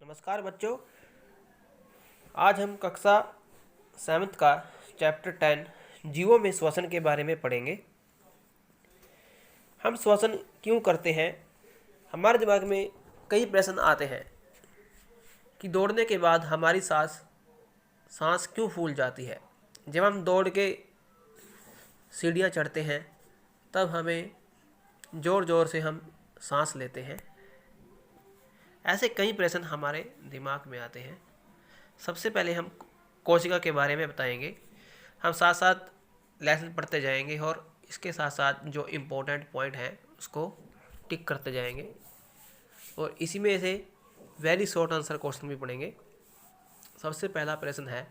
नमस्कार बच्चों। आज हम कक्षा 7 का चैप्टर 10 जीवों में श्वसन के बारे में पढ़ेंगे। हम श्वसन क्यों करते हैं? हमारे दिमाग में कई प्रश्न आते हैं कि दौड़ने के बाद हमारी सांस क्यों फूल जाती है। जब हम दौड़ के सीढ़ियाँ चढ़ते हैं तब हमें ज़ोर ज़ोर से हम सांस लेते हैं। ऐसे कई प्रश्न हमारे दिमाग में आते हैं। सबसे पहले हम कोशिका के बारे में बताएंगे। हम साथ साथ लेसन पढ़ते जाएंगे और इसके साथ साथ जो इम्पोर्टेंट पॉइंट है उसको टिक करते जाएंगे और इसी में से वेरी शॉर्ट आंसर क्वेश्चन भी पढ़ेंगे। सबसे पहला प्रश्न है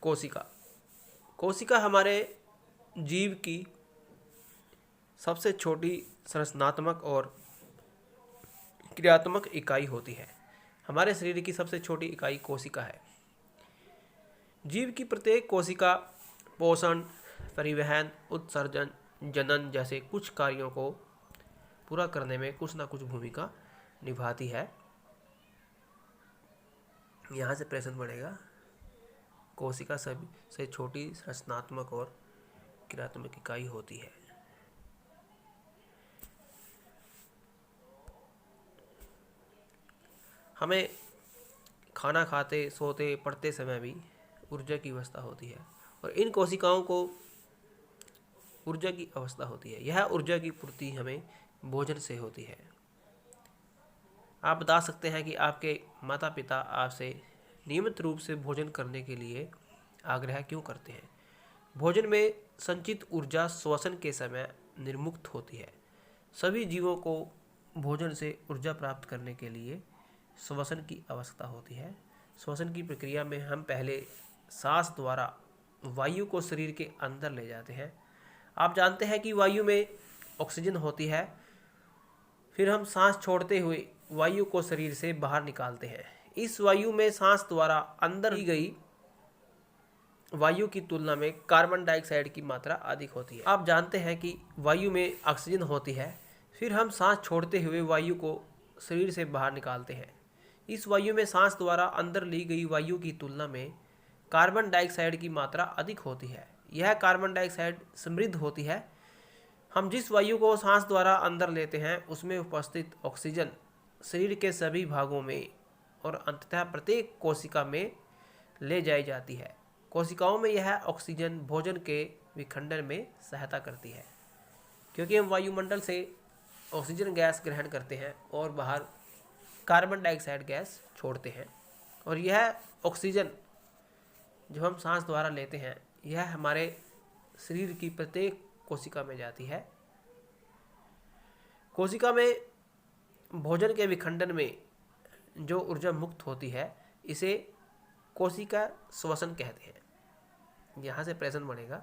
कोशिका। कोशिका हमारे जीव की सबसे छोटी संरचनात्मक और क्रियात्मक इकाई होती है। हमारे शरीर की सबसे छोटी इकाई कोशिका है। जीव की प्रत्येक कोशिका पोषण, परिवहन, उत्सर्जन, जनन जैसे कुछ कार्यों को पूरा करने में कुछ ना कुछ भूमिका निभाती है। यहाँ से प्रश्न बढ़ेगा, कोशिका सबसे छोटी संरचनात्मक और क्रियात्मक इकाई होती है। हमें खाना खाते, सोते, पढ़ते समय भी ऊर्जा की अवस्था होती है और इन कोशिकाओं को ऊर्जा की अवस्था होती है। यह ऊर्जा की पूर्ति हमें भोजन से होती है। आप बता सकते हैं कि आपके माता पिता आपसे नियमित रूप से भोजन करने के लिए आग्रह क्यों करते हैं? भोजन में संचित ऊर्जा श्वसन के समय निर्मुक्त होती है। सभी जीवों को भोजन से ऊर्जा प्राप्त करने के लिए श्वसन की आवश्यकता होती है। श्वसन की प्रक्रिया में हम पहले सांस द्वारा वायु को शरीर के अंदर ले जाते हैं। आप जानते हैं कि वायु में ऑक्सीजन होती है, फिर हम सांस छोड़ते हुए वायु को शरीर से बाहर निकालते हैं। इस वायु में सांस द्वारा अंदर ली गई वायु की तुलना में कार्बन डाइऑक्साइड की मात्रा अधिक होती है। आप जानते हैं कि वायु में ऑक्सीजन होती है, फिर हम सांस छोड़ते हुए वायु को शरीर से बाहर निकालते हैं। इस वायु में सांस द्वारा अंदर ली गई वायु की तुलना में कार्बन डाइऑक्साइड की मात्रा अधिक होती है। यह कार्बन डाइऑक्साइड समृद्ध होती है। हम जिस वायु को सांस द्वारा अंदर लेते हैं उसमें उपस्थित ऑक्सीजन शरीर के सभी भागों में और अंततः प्रत्येक कोशिका में ले जाई जाती है। कोशिकाओं में यह ऑक्सीजन भोजन के विखंडन में सहायता करती है, क्योंकि हम वायुमंडल से ऑक्सीजन गैस ग्रहण करते हैं और बाहर कार्बन डाइऑक्साइड गैस छोड़ते हैं, और यह ऑक्सीजन जो हम सांस द्वारा लेते हैं यह हमारे शरीर की प्रत्येक कोशिका में जाती है। कोशिका में भोजन के विखंडन में जो ऊर्जा मुक्त होती है इसे कोशिका श्वसन कहते हैं। यहाँ से प्रश्न बनेगा,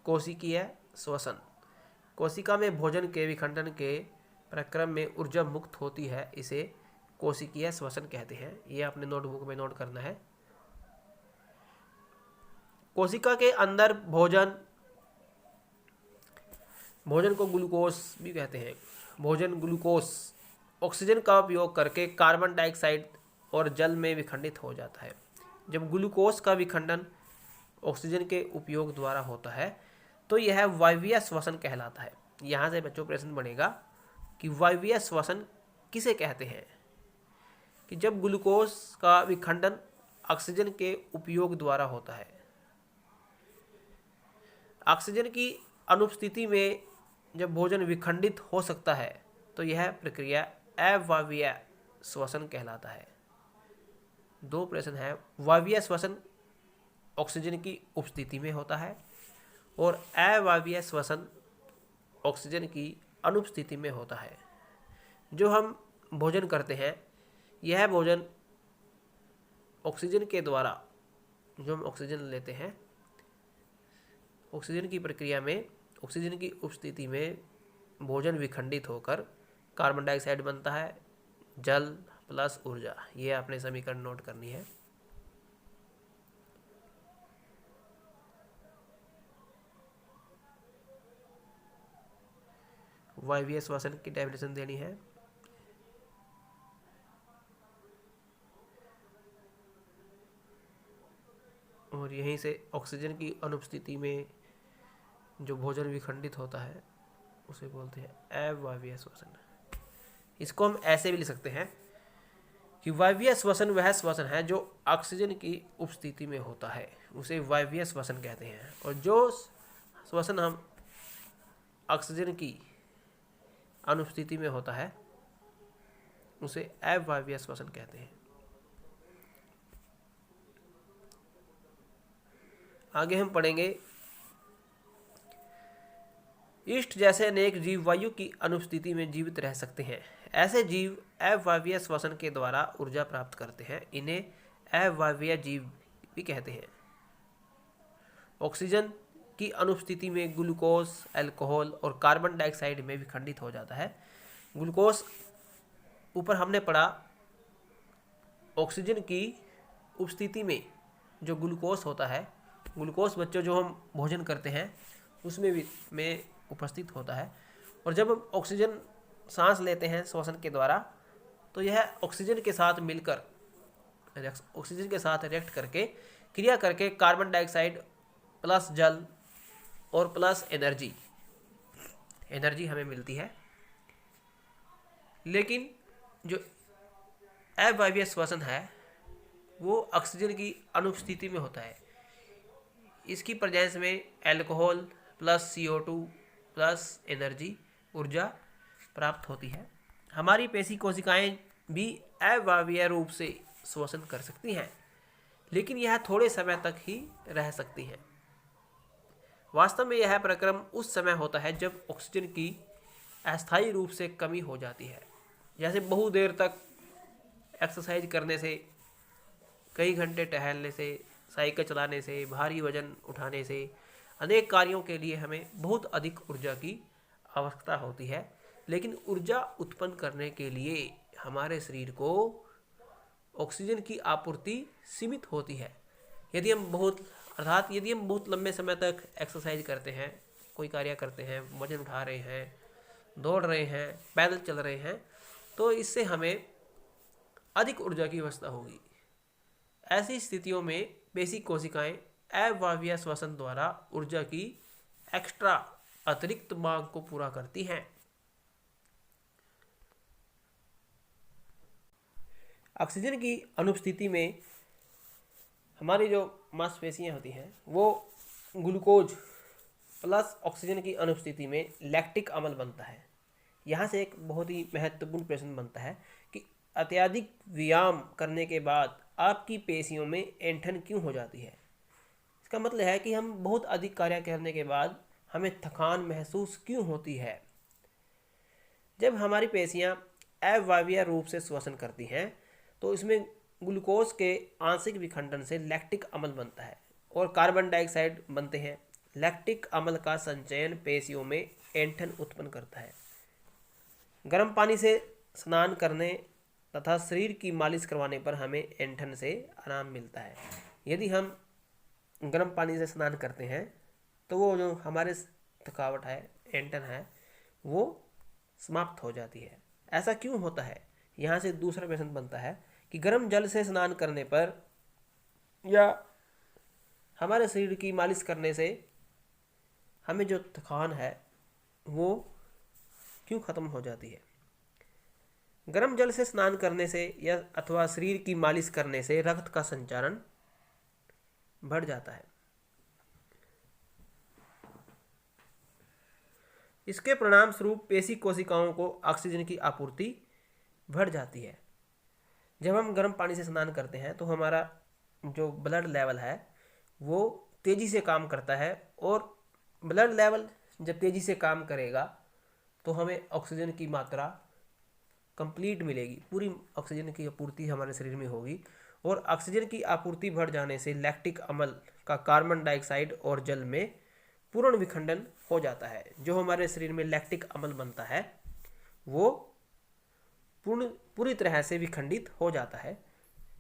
कोशिकीय श्वसन। कोशिका में भोजन के विखंडन के प्रक्रम में ऊर्जा मुक्त होती है, इसे कोशिकीय श्वसन कहते हैं। ये अपने नोटबुक में नोट करना है। कोशिका के अंदर भोजन को ग्लूकोज भी कहते हैं। भोजन ग्लूकोज ऑक्सीजन का उपयोग करके कार्बन डाइऑक्साइड और जल में विखंडित हो जाता है। जब ग्लूकोज का विखंडन ऑक्सीजन के उपयोग द्वारा होता है तो यह वायवीय श्वसन कहलाता है। यहाँ से बच्चों प्रश्न बनेगा कि वायवीय श्वसन किसे कहते हैं? कि जब ग्लूकोज का विखंडन ऑक्सीजन के उपयोग द्वारा होता है। ऑक्सीजन की अनुपस्थिति में जब भोजन विखंडित हो सकता है तो यह प्रक्रिया अवायवीय श्वसन कहलाता है। दो प्रश्न है, वायवीय श्वसन ऑक्सीजन की उपस्थिति में होता है और अवायवीय श्वसन ऑक्सीजन की अनुपस्थिति में होता है। जो हम भोजन करते हैं यह भोजन ऑक्सीजन के द्वारा, जो हम ऑक्सीजन लेते हैं, ऑक्सीजन की प्रक्रिया में ऑक्सीजन की उपस्थिति में भोजन विखंडित होकर कार्बन डाइऑक्साइड बनता है, जल प्लस ऊर्जा। ये आपने समीकरण नोट करनी है। वायवीय श्वसन की डेफिनेशन देनी है। और यहीं से ऑक्सीजन की अनुपस्थिति में जो भोजन विखंडित होता है उसे बोलते हैं अवायवीय श्वसन। इसको हम ऐसे भी लिख सकते हैं कि वायवीय श्वसन वह श्वसन है जो ऑक्सीजन की उपस्थिति में होता है, उसे वायवीय श्वसन कहते हैं। और जो श्वसन हम ऑक्सीजन की अनुपस्थिति में होता है उसे अवायवीय श्वसन कहते हैं। आगे हम पढ़ेंगे, ईस्ट जैसे अनेक जीव वायु की अनुपस्थिति में जीवित रह सकते हैं। ऐसे जीव अवायवीय श्वसन के द्वारा ऊर्जा प्राप्त करते हैं, इन्हें अवायवीय जीव भी कहते हैं। ऑक्सीजन की अनुपस्थिति में ग्लूकोज, अल्कोहल और कार्बन डाइऑक्साइड में विखंडित हो जाता है। ग्लूकोज ऊपर हमने पढ़ा, ऑक्सीजन की उपस्थिति में जो ग्लूकोज होता है, ग्लूकोज बच्चों जो हम भोजन करते हैं उसमें भी में उपस्थित होता है। और जब हम ऑक्सीजन सांस लेते हैं श्वसन के द्वारा तो यह ऑक्सीजन के साथ मिलकर, ऑक्सीजन के साथ रिएक्ट करके, क्रिया करके कार्बन डाइऑक्साइड प्लस जल और प्लस एनर्जी हमें मिलती है। लेकिन जो अवायवीय श्वसन है वो ऑक्सीजन की अनुपस्थिति में होता है। इसकी प्रेजेंस में alcohol plus CO2 plus energy, ऊर्जा प्राप्त होती है। हमारी पेशी कोशिकाएं भी अवायवीय रूप से श्वसन कर सकती हैं, लेकिन यह थोड़े समय तक ही रह सकती हैं। वास्तव में यह प्रक्रम उस समय होता है जब ऑक्सीजन की अस्थायी रूप से कमी हो जाती है। जैसे बहुत देर तक एक्सरसाइज करने से, कई घंटे टहलने से, साइकिल चलाने से, भारी वजन उठाने से, अनेक कार्यों के लिए हमें बहुत अधिक ऊर्जा की आवश्यकता होती है। लेकिन ऊर्जा उत्पन्न करने के लिए हमारे शरीर को ऑक्सीजन की आपूर्ति सीमित होती है। यदि हम बहुत लंबे समय तक एक्सरसाइज करते हैं, कोई कार्य करते हैं, वजन उठा रहे हैं, दौड़ रहे हैं, पैदल चल रहे हैं, तो इससे हमें अधिक ऊर्जा की आवश्यकता होगी। ऐसी स्थितियों में पेशी कोशिकाएं अवायवीय श्वसन द्वारा ऊर्जा की एक्स्ट्रा अतिरिक्त मांग को पूरा करती हैं। ऑक्सीजन की अनुपस्थिति में हमारी जो मांसपेशियां होती हैं वो ग्लूकोज प्लस ऑक्सीजन की अनुपस्थिति में लैक्टिक अम्ल बनता है। यहाँ से एक बहुत ही महत्वपूर्ण प्रश्न बनता है कि अत्यधिक व्यायाम करने के बाद आपकी पेशियों में ऐंठन क्यों हो जाती है। इसका मतलब है कि हम बहुत अधिक कार्य करने के बाद हमें थकान महसूस क्यों होती है। जब हमारी पेशियां अवायवीय रूप से श्वसन करती हैं तो इसमें ग्लूकोज के आंशिक विखंडन से लैक्टिक अम्ल बनता है और कार्बन डाइऑक्साइड बनते हैं। लैक्टिक अम्ल का संचयन पेशियों में ऐंठन उत्पन्न करता है। गर्म पानी से स्नान करने तथा शरीर की मालिश करवाने पर हमें ऐंठन से आराम मिलता है। यदि हम गर्म पानी से स्नान करते हैं तो वो जो हमारे थकावट है, ऐंठन है, वो समाप्त हो जाती है। ऐसा क्यों होता है। यहाँ से दूसरा प्रश्न बनता है कि गर्म जल से स्नान करने पर या हमारे शरीर की मालिश करने से हमें जो थकान है वो क्यों खत्म हो जाती है। गर्म जल से स्नान करने से या अथवा शरीर की मालिश करने से रक्त का संचारण बढ़ जाता है। इसके परिणाम स्वरूप पेशी कोशिकाओं को ऑक्सीजन की आपूर्ति बढ़ जाती है। जब हम गर्म पानी से स्नान करते हैं तो हमारा जो ब्लड लेवल है वो तेज़ी से काम करता है और ब्लड लेवल जब तेज़ी से काम करेगा तो हमें ऑक्सीजन की मात्रा कंप्लीट मिलेगी, पूरी ऑक्सीजन की आपूर्ति हमारे शरीर में होगी। और ऑक्सीजन की आपूर्ति बढ़ जाने से लैक्टिक अम्ल का कार्बन डाइऑक्साइड और जल में पूर्ण विखंडन हो जाता है। जो हमारे शरीर में लैक्टिक अम्ल बनता है वो पूरी तरह से विखंडित हो जाता है।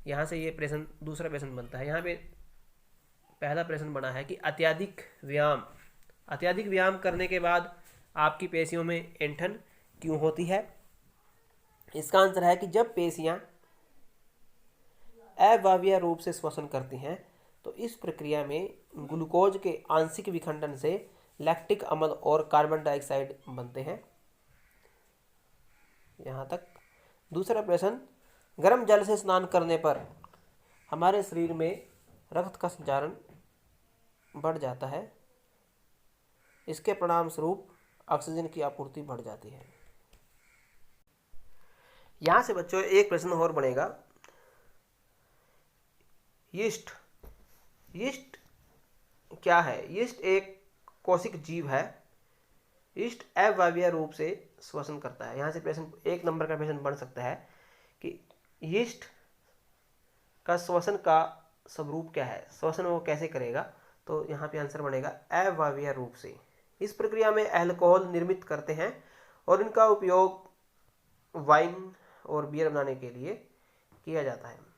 यहाँ से ये प्रश्न, दूसरा प्रश्न बनता है। यहाँ पे पहला प्रश्न बना है कि अत्यधिक व्यायाम करने के बाद आपकी पेशियों में ऐंठन क्यों होती है? इसका आंसर है कि जब पेशियां अवायवीय रूप से श्वसन करती हैं तो इस प्रक्रिया में ग्लूकोज के आंशिक विखंडन से लैक्टिक अम्ल और कार्बन डाइऑक्साइड बनते हैं। यहाँ तक। दूसरा प्रश्न, गर्म जल से स्नान करने पर हमारे शरीर में रक्त का संचारण बढ़ जाता है। इसके परिणाम स्वरूप ऑक्सीजन की आपूर्ति बढ़ जाती है। यहाँ से बच्चों एक प्रश्न और बनेगा, यीस्ट यीस्ट क्या है? यीस्ट एक कोशिक जीव है। यीस्ट अवायवीय रूप से श्वसन करता है। यहाँ से प्रश्न, एक नंबर का प्रश्न बन सकता है कि यीस्ट का श्वसन का स्वरूप क्या है, श्वसन वो कैसे करेगा? तो यहाँ पे आंसर बनेगा अवायवीय रूप से। इस प्रक्रिया में अल्कोहल निर्मित करते हैं और इनका उपयोग वाइन और बियर बनाने के लिए किया जाता है।